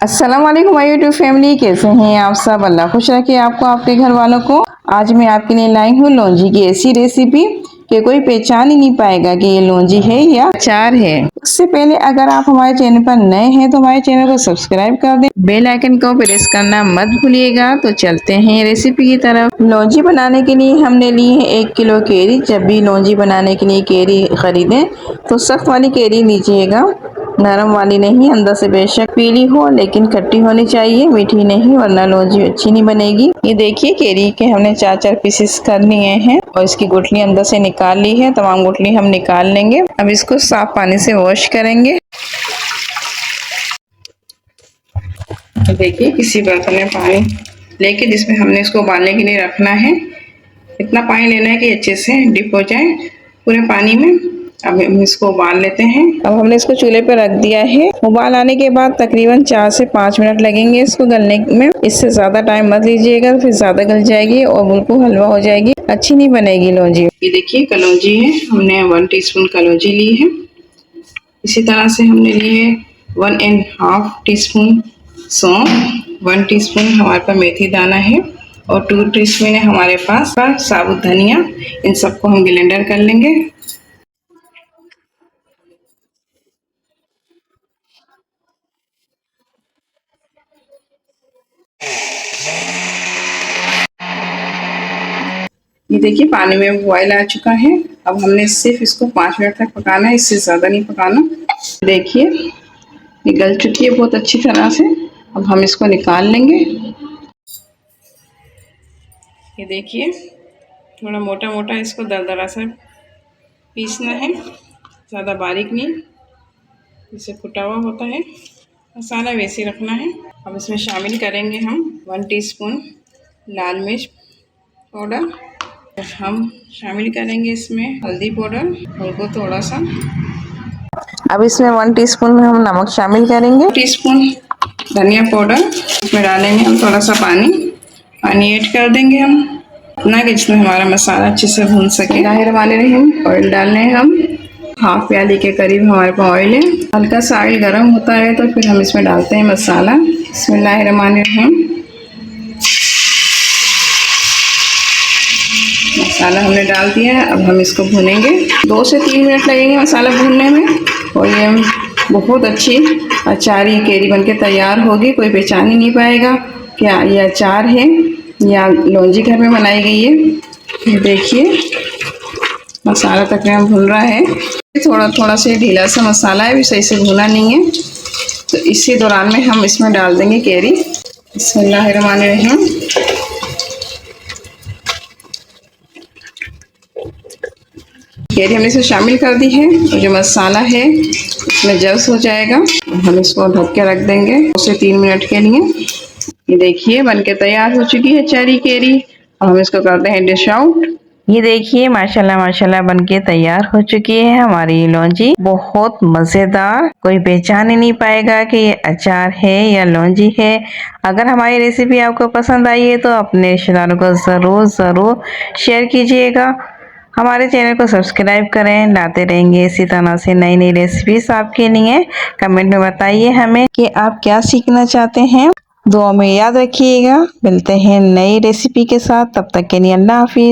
अस्सलाम वालेकुम my YouTube family, कैसे हैं आप सब। अल्लाह खुश रखे आपको, आपके घर वालों को। आज मैं आपके लिए लाई हूँ लौंजी की ऐसी रेसिपी कि कोई पहचान ही नहीं पाएगा कि ये लौंजी है या अचार है। उससे पहले अगर आप हमारे चैनल पर नए हैं तो हमारे चैनल को सब्सक्राइब कर दें, बेल आइकन को प्रेस करना मत भूलिएगा। तो चलते हैं रेसिपी की तरफ। लौंजी बनाने के लिए हमने ली है 1 किलो केरी। जब भी लौंजी बनाने के लिए केरी खरीदें तो सख्त वाली केरी लीजिएगा, नरम वाली नहीं। अंदर से बेशक पीली हो लेकिन खट्टी होनी चाहिए, मीठी नहीं, वरना लौंजी अच्छी नहीं बनेगी। ये देखिए केरी के हमने 4-4 पीसेस कर लिए हैं और इसकी गुठली अंदर से निकाल ली है। तमाम गुठली हम निकाल लेंगे। अब इसको साफ पानी से वॉश करेंगे। देखिए किसी बर्तन में पानी लेके जिसमें हमने इसको उबालने के लिए रखना है। इतना पानी लेना है कि अच्छे से डिप हो जाए पूरे पानी में। अब हम इसको उबाल लेते हैं। अब हमने इसको चूल्हे पर रख दिया है। उबाल आने के बाद तकरीबन 4 से 5 मिनट लगेंगे इसको गलने में। इससे ज़्यादा टाइम मत लीजिएगा, फिर ज़्यादा गल जाएगी और बिल्कुल हलवा हो जाएगी, अच्छी नहीं बनेगी लौंजी। ये देखिए कलौंजी है, हमने 1 टीस्पून कलौंजी ली है। इसी तरह से हमने ली है 1.5 टीस्पून सौंफ, 1 टीस्पून हमारे पास मेथी दाना है और 2 टीस्पून है हमारे पास साबुत धनिया। इन सबको हम ब्लेंडर कर लेंगे। ये देखिए पानी में बॉयल आ चुका है। अब हमने सिर्फ इसको 5 मिनट तक पकाना है, इससे ज़्यादा नहीं पकाना। देखिए ये गल चुकी है बहुत अच्छी तरह से। अब हम इसको निकाल लेंगे। ये देखिए थोड़ा मोटा मोटा इसको दरदरा सा पीसना है, ज़्यादा बारीक नहीं। इसे कुटा हुआ होता है मसाला वैसे रखना है। अब इसमें शामिल करेंगे हम 1 टीस्पून लाल मिर्च पाउडर। हम शामिल करेंगे इसमें हल्दी पाउडर और थोड़ा सा। अब इसमें 1 टीस्पून में हम नमक शामिल करेंगे, 1 टीस्पून धनिया पाउडर। इसमें डालेंगे हम थोड़ा सा पानी ऐड कर देंगे हम इतना कि जिसमें हमारा मसाला अच्छे से भून सके। बिस्मिल्लाहिर्रहमानिर्रहीम। ऑयल डालने हैं हम 1/2 प्याली के करीब हमारे पास ऑयल है। हल्का सा ऑयल गर्म होता है तो फिर हम इसमें डालते हैं मसाला। बिस्मिल्लाहिर्रहमानिर्रहीम। मसाला हमने डाल दिया है। अब हम इसको भूनेंगे। 2 से 3 मिनट लगेंगे मसाला भूनने में और ये बहुत अच्छी अचारी केरी बनके तैयार होगी। कोई पहचान ही नहीं पाएगा क्या ये अचार है या लौंजी घर में बनाई गई है। ये देखिए मसाला तकरीबन भून रहा है। थोड़ा थोड़ा से ढीला सा मसाला है, भी सही से भुना नहीं है। तो इसी दौरान में हम इसमें डाल देंगे केरी। बिस्मिल्लाहिर्रहमानिर्रहीम। केरी हमने इसे शामिल कर दी है और जो मसाला है इसमें जल्द हो जाएगा। हम इसको ढक के रख देंगे 2 से 3 मिनट के लिए। ये देखिए बनके तैयार हो चुकी है चेरी केरी। अब हम इसको करते हैं डिश आउट। ये देखिए माशाल्लाह माशाल्लाह बनके तैयार हो चुकी है हमारी लौंजी, बहुत मज़ेदार। कोई पहचान ही नहीं पाएगा कि ये अचार है या लौंजी है। अगर हमारी रेसिपी आपको पसंद आई है तो अपने रिश्तेदारों को ज़रूर शेयर कीजिएगा। हमारे चैनल को सब्सक्राइब करें, लाते रहेंगे इसी तरह से नई नई रेसिपीज आपके लिए। कमेंट में बताइए हमें कि आप क्या सीखना चाहते हैं। दुआ में याद रखिएगा। मिलते हैं नई रेसिपी के साथ, तब तक के लिए अल्लाह हाफिज़।